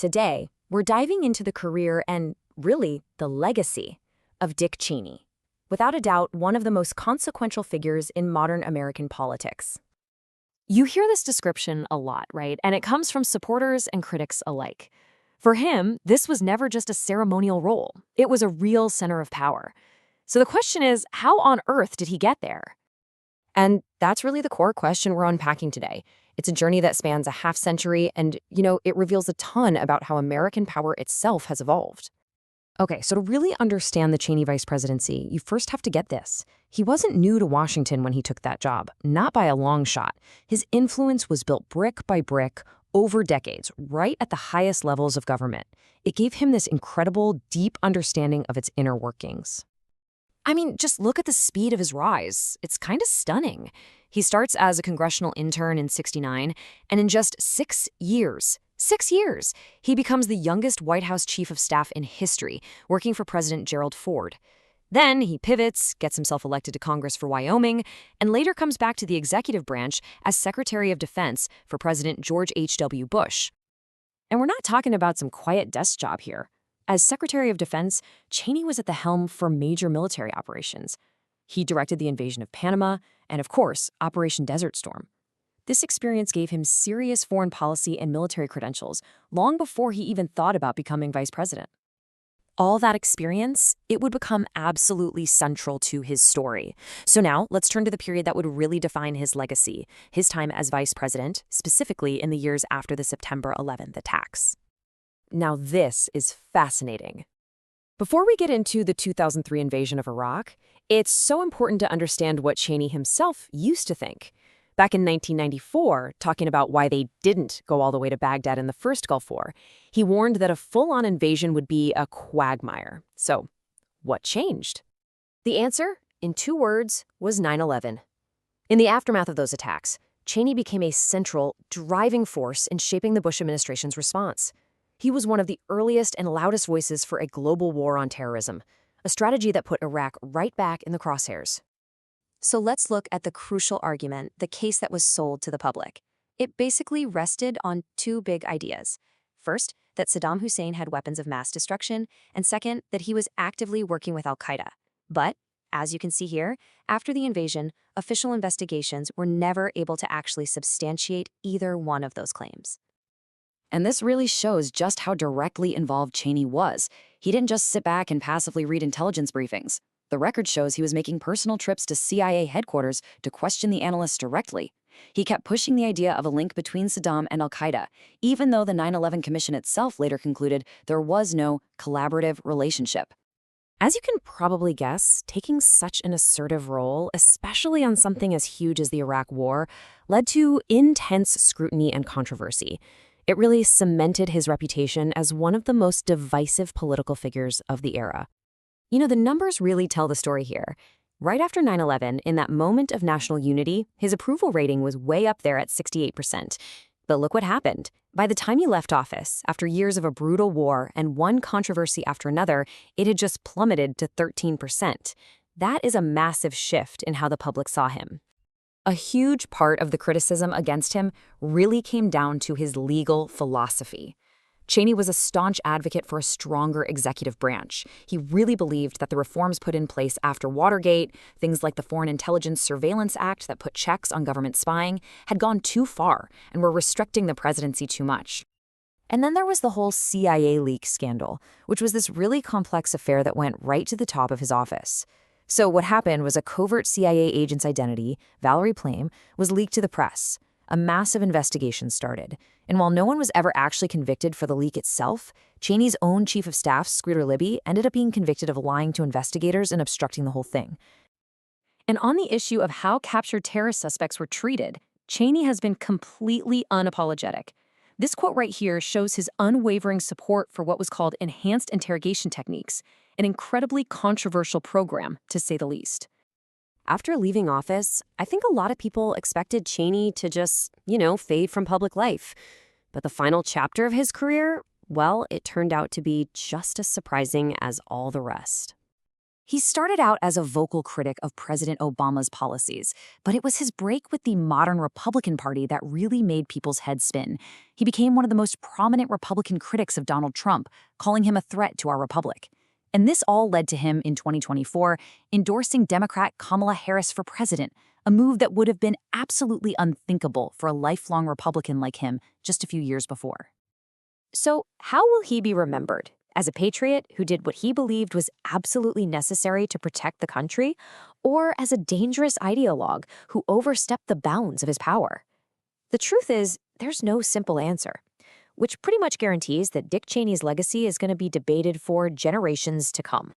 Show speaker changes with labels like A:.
A: Today, we're diving into the career and, really, the legacy of Dick Cheney. Without a doubt, one of the most consequential figures in modern American politics. You hear this description a lot, right? And it comes from supporters and critics alike. For him, this was never just a ceremonial role. It was a real center of power. So the question is, how on earth did he get there? And that's really the core question we're unpacking today. It's a journey that spans a half-century, and, it reveals a ton about how American power itself has evolved. Okay, so to really understand the Cheney vice presidency, you first have to get this. He wasn't new to Washington when he took that job, not by a long shot. His influence was built brick by brick over decades, right at the highest levels of government. It gave him this incredible, deep understanding of its inner workings. I mean, just look at the speed of his rise. It's kind of stunning. He starts as a congressional intern in '69, and in just 6 years, he becomes the youngest White House chief of staff in history, working for President Gerald Ford. Then he pivots, gets himself elected to Congress for Wyoming, and later comes back to the executive branch as Secretary of Defense for President George H.W. Bush. And we're not talking about some quiet desk job here. As Secretary of Defense, Cheney was at the helm for major military operations. He directed the invasion of Panama and, of course, Operation Desert Storm. This experience gave him serious foreign policy and military credentials long before he even thought about becoming vice president. All that experience, it would become absolutely central to his story. So now, let's turn to the period that would really define his legacy, his time as vice president, specifically in the years after the September 11th attacks. Now this is fascinating. Before we get into the 2003 invasion of Iraq, it's so important to understand what Cheney himself used to think. Back in 1994, talking about why they didn't go all the way to Baghdad in the first Gulf War, he warned that a full-on invasion would be a quagmire. So, what changed? The answer, in 2 words, was 9/11. In the aftermath of those attacks, Cheney became a central, driving force in shaping the Bush administration's response. He was one of the earliest and loudest voices for a global war on terrorism, a strategy that put Iraq right back in the crosshairs. So let's look at the crucial argument, the case that was sold to the public. It basically rested on 2 big ideas. First, that Saddam Hussein had weapons of mass destruction, and second, that he was actively working with al-Qaeda. But, as you can see here, after the invasion, official investigations were never able to actually substantiate either one of those claims. And this really shows just how directly involved Cheney was. He didn't just sit back and passively read intelligence briefings. The record shows he was making personal trips to CIA headquarters to question the analysts directly. He kept pushing the idea of a link between Saddam and al-Qaeda, even though the 9/11 Commission itself later concluded there was no collaborative relationship. As you can probably guess, taking such an assertive role, especially on something as huge as the Iraq War, led to intense scrutiny and controversy. It really cemented his reputation as one of the most divisive political figures of the era. The numbers really tell the story here. Right after 9/11, in that moment of national unity, his approval rating was way up there at 68%. But look what happened. By the time he left office, after years of a brutal war and one controversy after another, it had just plummeted to 13%. That is a massive shift in how the public saw him. A huge part of the criticism against him really came down to his legal philosophy. Cheney was a staunch advocate for a stronger executive branch. He really believed that the reforms put in place after Watergate, things like the Foreign Intelligence Surveillance Act that put checks on government spying, had gone too far and were restricting the presidency too much. And then there was the whole CIA leak scandal, which was this really complex affair that went right to the top of his office. So what happened was a covert CIA agent's identity, Valerie Plame, was leaked to the press. A massive investigation started. And while no one was ever actually convicted for the leak itself, Cheney's own chief of staff, Scooter Libby, ended up being convicted of lying to investigators and obstructing the whole thing. And on the issue of how captured terrorist suspects were treated, Cheney has been completely unapologetic. This quote right here shows his unwavering support for what was called enhanced interrogation techniques, an incredibly controversial program, to say the least. After leaving office, I think a lot of people expected Cheney to just, fade from public life. But the final chapter of his career, well, it turned out to be just as surprising as all the rest. He started out as a vocal critic of President Obama's policies, but it was his break with the modern Republican Party that really made people's heads spin. He became one of the most prominent Republican critics of Donald Trump, calling him a threat to our republic. And this all led to him, in 2024, endorsing Democrat Kamala Harris for president, a move that would have been absolutely unthinkable for a lifelong Republican like him just a few years before. So, how will he be remembered? As a patriot who did what he believed was absolutely necessary to protect the country, or as a dangerous ideologue who overstepped the bounds of his power? The truth is, there's no simple answer, which pretty much guarantees that Dick Cheney's legacy is going to be debated for generations to come.